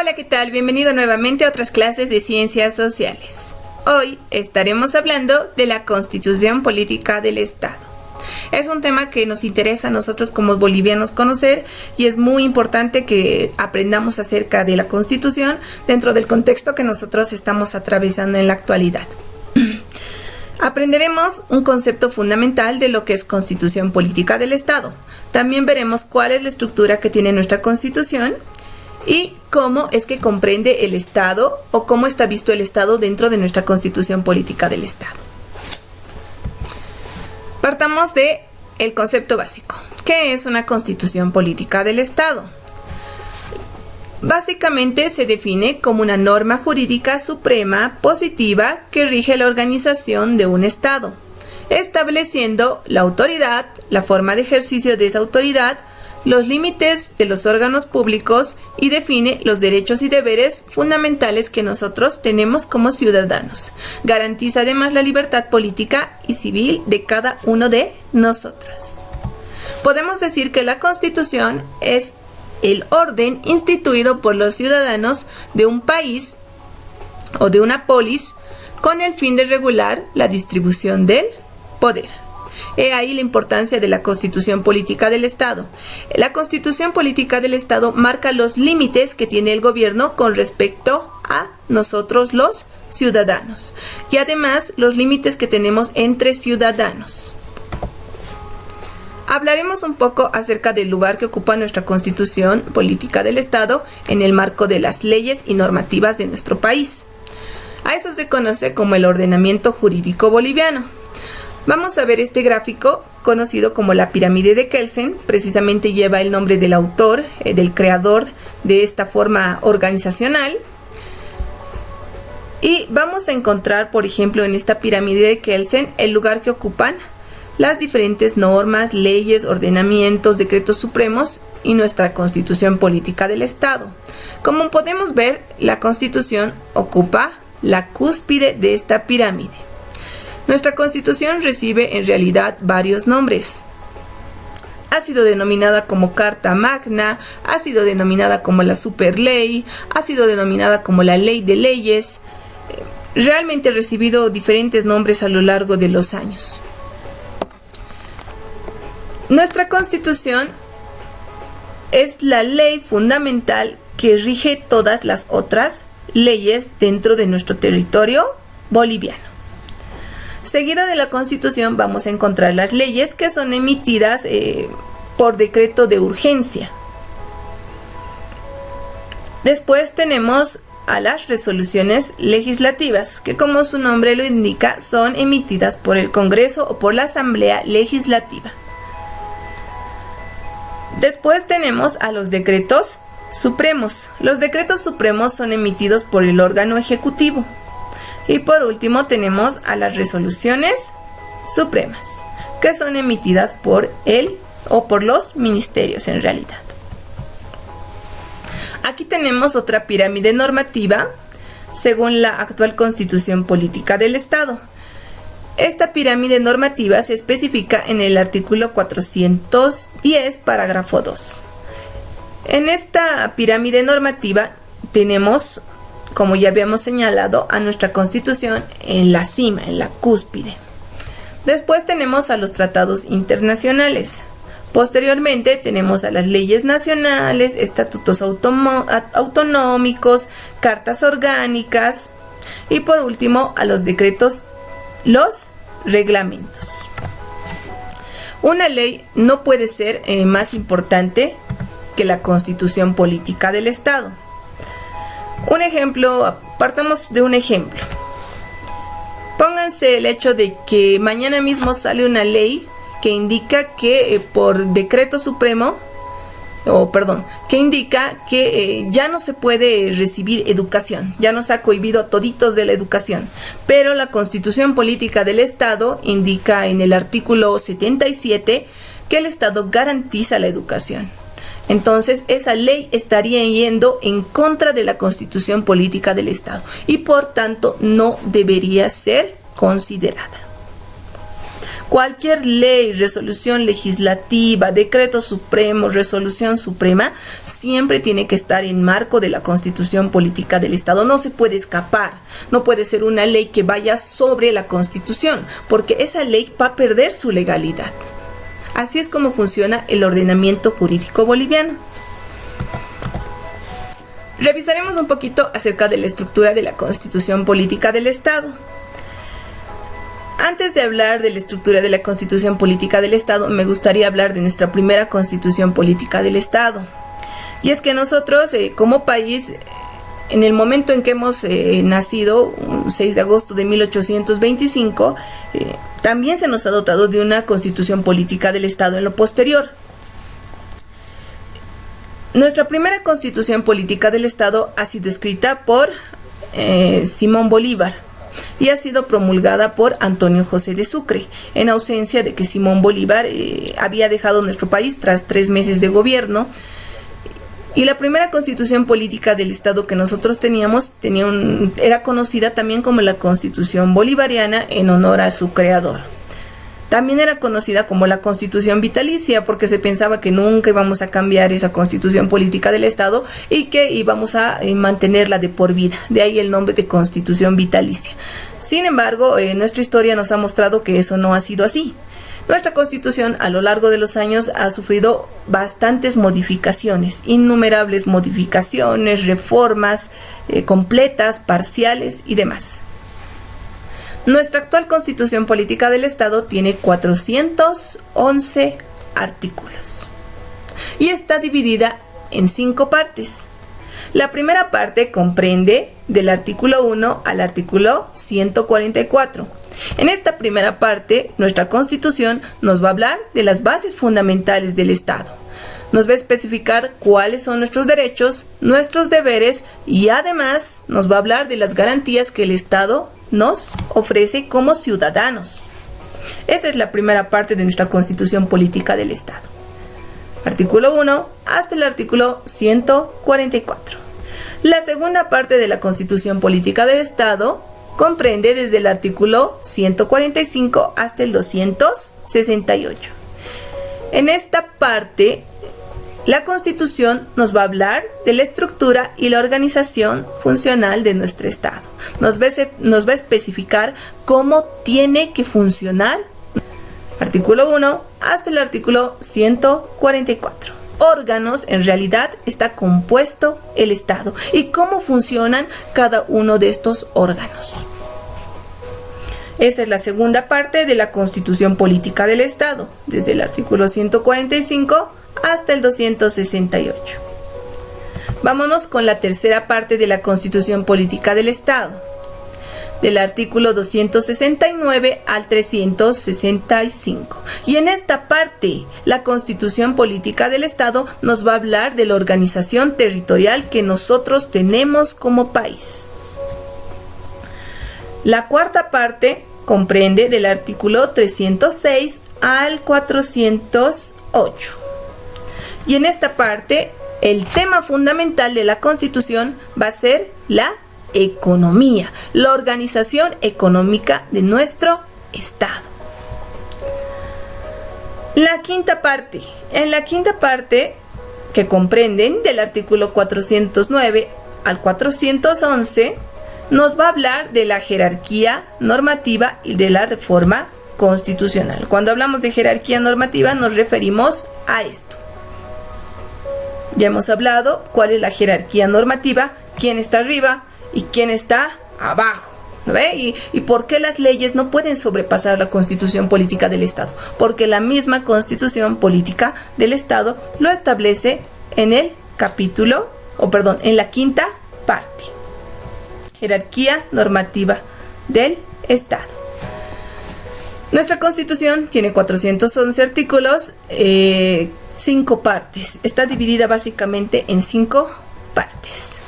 Hola, ¿qué tal? Bienvenido nuevamente a otras clases de Ciencias Sociales. Hoy estaremos hablando de la Constitución Política del Estado. Es un tema que nos interesa a nosotros como bolivianos conocer y es muy importante que aprendamos acerca de la Constitución dentro del contexto que nosotros estamos atravesando en la actualidad. Aprenderemos un concepto fundamental de lo que es Constitución Política del Estado. También veremos cuál es la estructura que tiene nuestra Constitución y cómo es que comprende el Estado o cómo está visto el Estado dentro de nuestra Constitución Política del Estado. Partamos de el concepto básico. ¿Qué es una Constitución Política del Estado? Básicamente se define como una norma jurídica suprema positiva que rige la organización de un Estado, estableciendo la autoridad, la forma de ejercicio de esa autoridad, los límites de los órganos públicos y define los derechos y deberes fundamentales que nosotros tenemos como ciudadanos. Garantiza además la libertad política y civil de cada uno de nosotros. Podemos decir que la Constitución es el orden instituido por los ciudadanos de un país o de una polis con el fin de regular la distribución del poder. He ahí la importancia de la Constitución Política del Estado. La Constitución Política del Estado marca los límites que tiene el gobierno con respecto a nosotros los ciudadanos y además los límites que tenemos entre ciudadanos. Hablaremos un poco acerca del lugar que ocupa nuestra Constitución Política del Estado en el marco de las leyes y normativas de nuestro país. A eso se conoce como el ordenamiento jurídico boliviano. Vamos a ver este gráfico conocido como la pirámide de Kelsen. Precisamente lleva el nombre del autor, del creador de esta forma organizacional. Y vamos a encontrar, por ejemplo, en esta pirámide de Kelsen el lugar que ocupan las diferentes normas, leyes, ordenamientos, decretos supremos y nuestra Constitución Política del Estado. Como podemos ver, la Constitución ocupa la cúspide de esta pirámide. Nuestra Constitución recibe en realidad varios nombres. Ha sido denominada como Carta Magna, ha sido denominada como la Superley, ha sido denominada como la Ley de Leyes. Realmente ha recibido diferentes nombres a lo largo de los años. Nuestra Constitución es la ley fundamental que rige todas las otras leyes dentro de nuestro territorio boliviano. Seguido de la Constitución vamos a encontrar las leyes que son emitidas por decreto de urgencia. Después tenemos a las resoluciones legislativas, que como su nombre lo indica, son emitidas por el Congreso o por la Asamblea Legislativa. Después tenemos a los decretos supremos. Los decretos supremos son emitidos por el órgano ejecutivo. Y por último tenemos a las resoluciones supremas, que son emitidas por él o por los ministerios en realidad. Aquí tenemos otra pirámide normativa según la actual Constitución Política del Estado. Esta pirámide normativa se especifica en el artículo 410, parágrafo 2. En esta pirámide normativa tenemos, como ya habíamos señalado, a nuestra Constitución en la cima, en la cúspide. Después tenemos a los tratados internacionales. Posteriormente tenemos a las leyes nacionales, estatutos autonómicos, cartas orgánicas y por último a los decretos, los reglamentos. Una ley no puede ser más importante que la Constitución Política del Estado. Un ejemplo, partamos de un ejemplo. Pónganse el hecho de que mañana mismo sale una ley que indica que por decreto supremo, que indica que ya no se puede recibir educación, ya nos ha cohibido a toditos de la educación, pero la Constitución Política del Estado indica en el artículo 77 que el Estado garantiza la educación. Entonces esa ley estaría yendo en contra de la Constitución Política del Estado y por tanto no debería ser considerada. Cualquier ley, resolución legislativa, decreto supremo, resolución suprema, siempre tiene que estar en marco de la Constitución Política del Estado. No se puede escapar. No puede ser una ley que vaya sobre la Constitución, porque esa ley va a perder su legalidad. Así es como funciona el ordenamiento jurídico boliviano. Revisaremos un poquito acerca de la estructura de la Constitución Política del Estado. Antes de hablar de la estructura de la Constitución Política del Estado, me gustaría hablar de nuestra primera Constitución Política del Estado. Y es que nosotros, como país, en el momento en que hemos nacido, 6 de agosto de 1825, también se nos ha dotado de una Constitución Política del Estado en lo posterior. Nuestra primera Constitución Política del Estado ha sido escrita por Simón Bolívar y ha sido promulgada por Antonio José de Sucre, en ausencia de que Simón Bolívar había dejado nuestro país tras 3 meses de gobierno. Y la primera Constitución Política del Estado que nosotros teníamos era conocida también como la Constitución Bolivariana, en honor a su creador. También era conocida como la Constitución Vitalicia, porque se pensaba que nunca íbamos a cambiar esa Constitución Política del Estado y que íbamos a mantenerla de por vida. De ahí el nombre de Constitución Vitalicia. Sin embargo, nuestra historia nos ha mostrado que eso no ha sido así. Nuestra Constitución a lo largo de los años ha sufrido bastantes modificaciones, innumerables modificaciones, reformas completas, parciales y demás. Nuestra actual Constitución Política del Estado tiene 411 artículos y está dividida en 5 partes. La primera parte comprende del artículo 1 al artículo 144. En esta primera parte, nuestra Constitución nos va a hablar de las bases fundamentales del Estado. Nos va a especificar cuáles son nuestros derechos, nuestros deberes y además nos va a hablar de las garantías que el Estado nos ofrece como ciudadanos. Esa es la primera parte de nuestra Constitución Política del Estado. Artículo 1 hasta el artículo 144. La segunda parte de la Constitución Política del Estado comprende desde el artículo 145 hasta el 268. En esta parte, la Constitución nos va a hablar de la estructura y la organización funcional de nuestro Estado. Nos va a especificar cómo tiene que funcionar. Artículo 1 hasta el artículo 144. Órganos, en realidad está compuesto el Estado y cómo funcionan cada uno de estos órganos. Esa es la segunda parte de la Constitución Política del Estado, desde el artículo 145 hasta el 268. Vámonos con la tercera parte de la Constitución Política del Estado, del artículo 269 al 365. Y en esta parte, la Constitución Política del Estado nos va a hablar de la organización territorial que nosotros tenemos como país. La cuarta parte comprende del artículo 306 al 408. Y en esta parte, el tema fundamental de la Constitución va a ser la economía, la organización económica de nuestro Estado. La quinta parte. En la quinta parte, que comprenden del artículo 409 al 411, nos va a hablar de la jerarquía normativa y de la reforma constitucional. Cuando hablamos de jerarquía normativa, nos referimos a esto. Ya hemos hablado cuál es la jerarquía normativa, quién está arriba y quién está abajo, ¿no ve? Y por qué las leyes no pueden sobrepasar la Constitución Política del Estado. Porque la misma Constitución Política del Estado lo establece en el en la quinta parte. Jerarquía normativa del Estado. Nuestra Constitución tiene 411 artículos, 5 partes. Está dividida básicamente en 5 partes.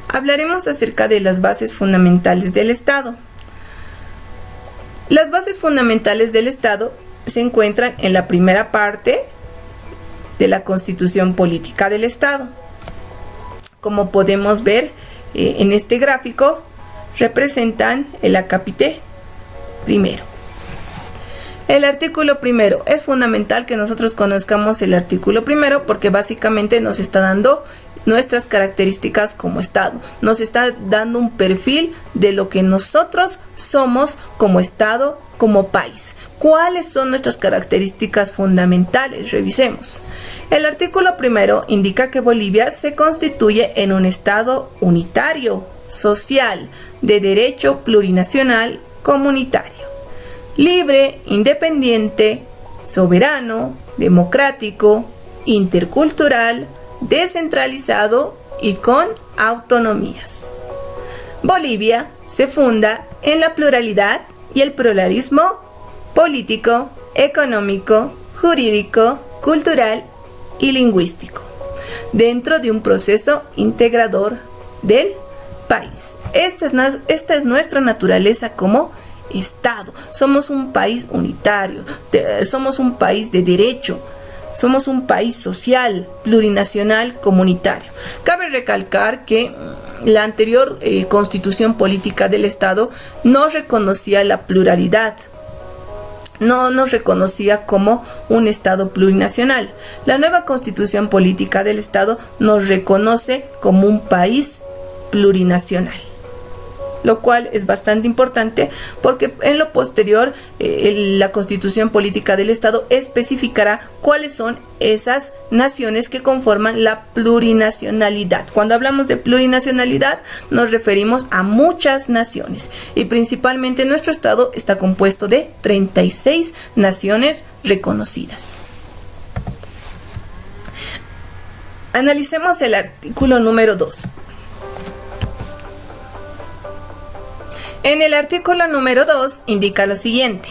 Hablaremos acerca de las bases fundamentales del Estado. Las bases fundamentales del Estado se encuentran en la primera parte de la Constitución Política del Estado. Como podemos ver en este gráfico, representan el acápite primero. El artículo primero. Es fundamental que nosotros conozcamos el artículo primero porque básicamente nos está dando nuestras características como Estado. Nos está dando un perfil de lo que nosotros somos como Estado, como país. ¿Cuáles son nuestras características fundamentales? Revisemos. El artículo primero indica que Bolivia se constituye en un Estado unitario, social, de derecho plurinacional, comunitario, libre, independiente, soberano, democrático, intercultural, descentralizado y con autonomías. Bolivia se funda en la pluralidad y el pluralismo político, económico, jurídico, cultural y lingüístico, dentro de un proceso integrador del país. Esta es nuestra naturaleza como Estado. Somos un país unitario, somos un país de derecho, somos un país social, plurinacional, comunitario. Cabe recalcar que la anterior Constitución Política del Estado no reconocía la pluralidad, no nos reconocía como un Estado plurinacional. La nueva Constitución Política del Estado nos reconoce como un país plurinacional, lo cual es bastante importante porque en lo posterior la Constitución Política del Estado especificará cuáles son esas naciones que conforman la plurinacionalidad. Cuando hablamos de plurinacionalidad nos referimos a muchas naciones y principalmente nuestro Estado está compuesto de 36 naciones reconocidas. Analicemos el artículo número 2. En el artículo número 2 indica lo siguiente: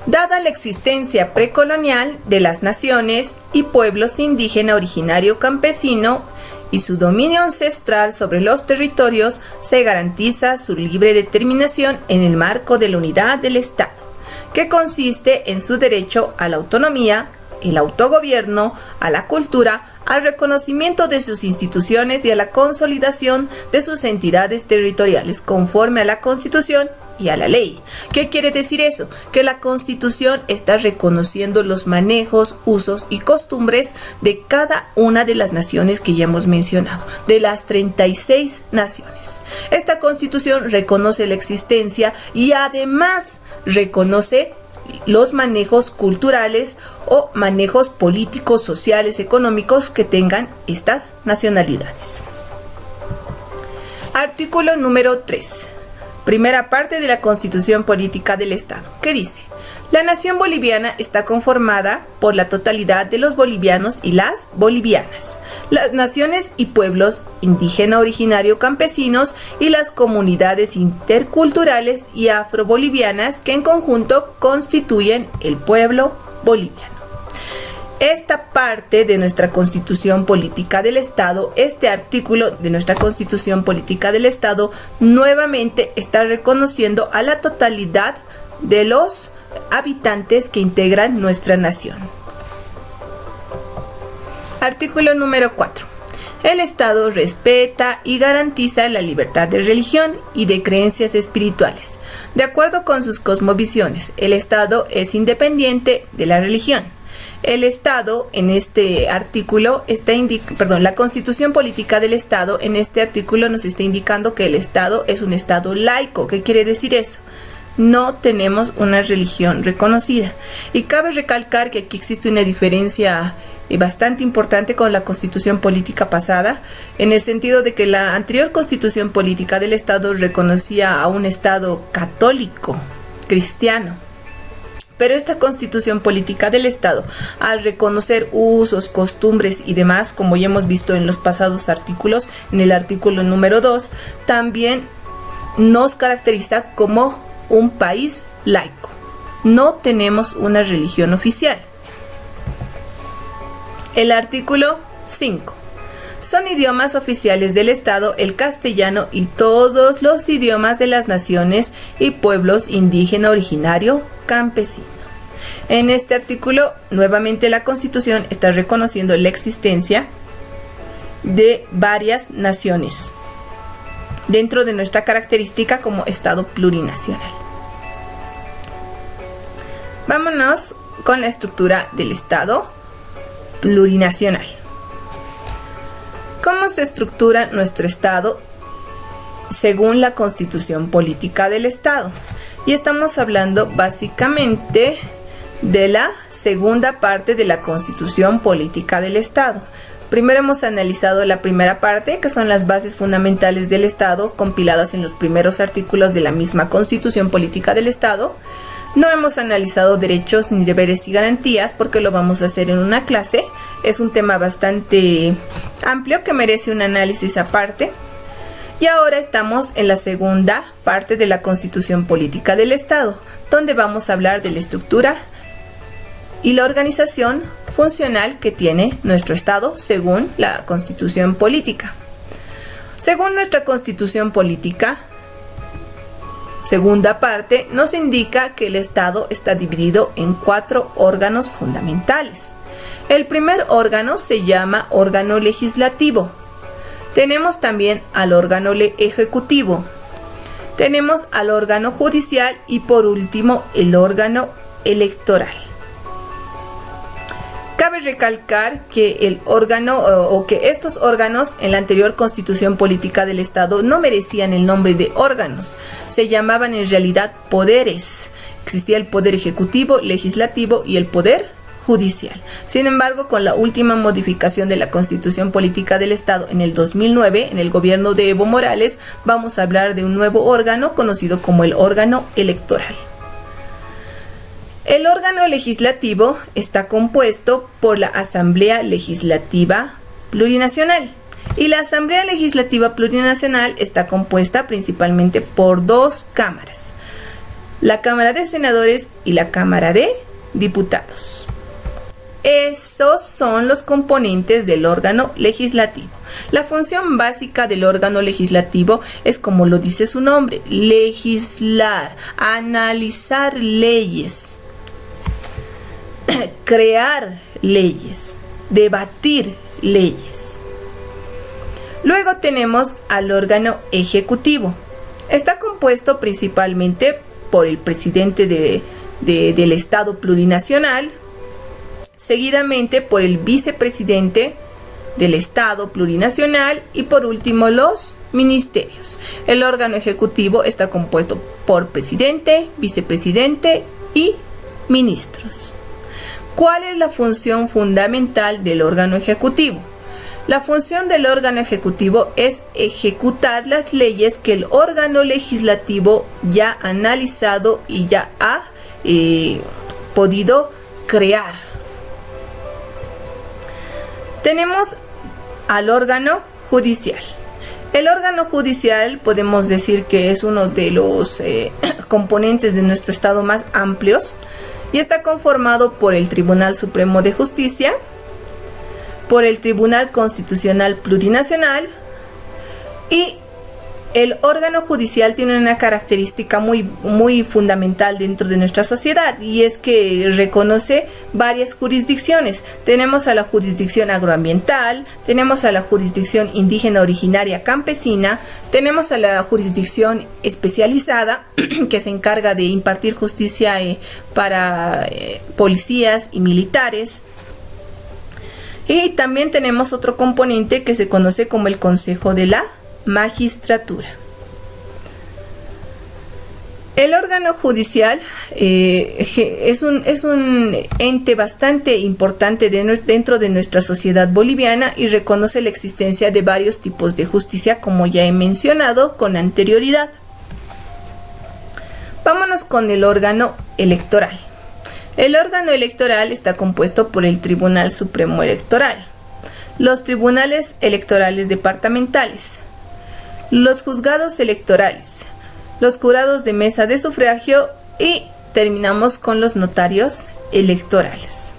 dada la existencia precolonial de las naciones y pueblos indígena originario campesino y su dominio ancestral sobre los territorios, se garantiza su libre determinación en el marco de la unidad del Estado, que consiste en su derecho a la autonomía, el autogobierno, a la cultura, al reconocimiento de sus instituciones y a la consolidación de sus entidades territoriales conforme a la Constitución y a la ley. ¿Qué quiere decir eso? Que la Constitución está reconociendo los manejos, usos y costumbres de cada una de las naciones que ya hemos mencionado, de las 36 naciones. Esta Constitución reconoce la existencia y además reconoce los manejos culturales o manejos políticos, sociales, económicos que tengan estas nacionalidades. Artículo número 3. Primera parte de la Constitución Política del Estado, que dice: la nación boliviana está conformada por la totalidad de los bolivianos y las bolivianas, las naciones y pueblos indígena originario campesinos y las comunidades interculturales y afrobolivianas que en conjunto constituyen el pueblo boliviano. Esta parte de nuestra Constitución Política del Estado, este artículo de nuestra Constitución Política del Estado, nuevamente está reconociendo a la totalidad de los habitantes que integran nuestra nación. Artículo número 4. El Estado respeta y garantiza la libertad de religión y de creencias espirituales. De acuerdo con sus cosmovisiones, el Estado es independiente de la religión. El Estado, en este artículo, la Constitución Política del Estado, en este artículo nos está indicando que el Estado es un Estado laico. ¿Qué quiere decir eso? No tenemos una religión reconocida. Y cabe recalcar que aquí existe una diferencia bastante importante con la Constitución Política pasada, en el sentido de que la anterior Constitución Política del Estado reconocía a un Estado católico, cristiano. Pero esta Constitución Política del Estado, al reconocer usos, costumbres y demás, como ya hemos visto en los pasados artículos, en el artículo número 2, también nos caracteriza como un país laico. No tenemos una religión oficial. El artículo 5. Son idiomas oficiales del Estado el castellano y todos los idiomas de las naciones y pueblos indígena originario campesino. En este artículo, nuevamente la Constitución está reconociendo la existencia de varias naciones dentro de nuestra característica como Estado plurinacional. Vámonos con la estructura del Estado plurinacional. ¿Cómo se estructura nuestro Estado según la Constitución Política del Estado? Y estamos hablando básicamente de la segunda parte de la Constitución Política del Estado. Primero hemos analizado la primera parte, que son las bases fundamentales del Estado, compiladas en los primeros artículos de la misma Constitución Política del Estado. No hemos analizado derechos ni deberes y garantías porque lo vamos a hacer en una clase. Es un tema bastante amplio que merece un análisis aparte. Y ahora estamos en la segunda parte de la Constitución Política del Estado, donde vamos a hablar de la estructura y la organización funcional que tiene nuestro Estado según la Constitución Política. Según nuestra Constitución Política, segunda parte, nos indica que el Estado está dividido en 4 órganos fundamentales. El primer órgano se llama órgano legislativo. Tenemos también al órgano ejecutivo. Tenemos al órgano judicial y por último el órgano electoral. Cabe recalcar que el órgano o que estos órganos en la anterior Constitución Política del Estado no merecían el nombre de órganos, se llamaban en realidad poderes. Existía el poder ejecutivo, legislativo y el poder judicial. Sin embargo, con la última modificación de la Constitución Política del Estado en el 2009, en el gobierno de Evo Morales, vamos a hablar de un nuevo órgano conocido como el órgano electoral. El órgano legislativo está compuesto por la Asamblea Legislativa Plurinacional y la Asamblea Legislativa Plurinacional está compuesta principalmente por 2 cámaras, la Cámara de Senadores y la Cámara de Diputados. Esos son los componentes del órgano legislativo. La función básica del órgano legislativo es, como lo dice su nombre, legislar, analizar leyes, crear leyes, debatir leyes. Luego tenemos al órgano ejecutivo. Está compuesto principalmente por el presidente del Estado plurinacional, seguidamente por el vicepresidente del Estado plurinacional y por último los ministerios. El órgano ejecutivo está compuesto por presidente, vicepresidente y ministros. ¿Cuál es la función fundamental del órgano ejecutivo? La función del órgano ejecutivo es ejecutar las leyes que el órgano legislativo ya ha analizado y ya ha podido crear. Tenemos al órgano judicial. El órgano judicial podemos decir que es uno de los componentes de nuestro Estado más amplios y está conformado por el Tribunal Supremo de Justicia, por el Tribunal Constitucional Plurinacional, y el órgano judicial tiene una característica muy fundamental dentro de nuestra sociedad, y es que reconoce varias jurisdicciones. Tenemos a la jurisdicción agroambiental, tenemos a la jurisdicción indígena originaria campesina, tenemos a la jurisdicción especializada que se encarga de impartir justicia para policías y militares. Y también tenemos otro componente que se conoce como el Consejo de la Magistratura. El órgano judicial es un ente bastante importante dentro de nuestra sociedad boliviana y reconoce la existencia de varios tipos de justicia, como ya he mencionado con anterioridad. Vámonos con el órgano electoral. El órgano electoral está compuesto por el Tribunal Supremo Electoral, los tribunales electorales departamentales, los juzgados electorales, los jurados de mesa de sufragio y terminamos con los notarios electorales.